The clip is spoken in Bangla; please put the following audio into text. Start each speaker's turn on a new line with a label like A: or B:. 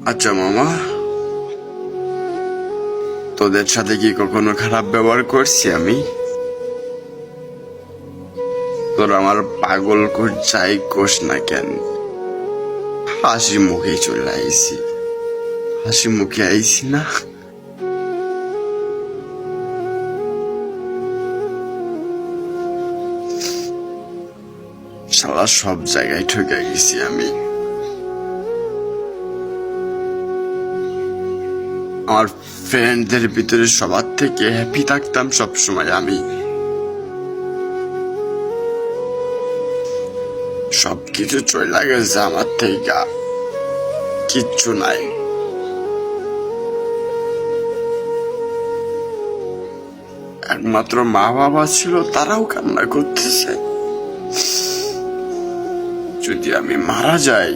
A: আচ্ছা মামা, তোদের সাথে কি কখনো খারাপ ব্যবহার করছি আমি? তোর আমার পাগল যাই কোষ না কেন, হাসি মুখে চলে আইছি। হাসি মুখে আইছি না? সারা সব জায়গায় ঠকে গেছি আমি। আমার ফ্রেন্ডদের ভিতরে সবার থেকে হ্যাপি থাকতাম সবসময় আমি। সবকিছু চলে গেছে আমার থেকে, কিচ্ছু নাই। একমাত্র মা বাবা ছিল, তারাও কান্না করতেছে। যদি আমি মারা যাই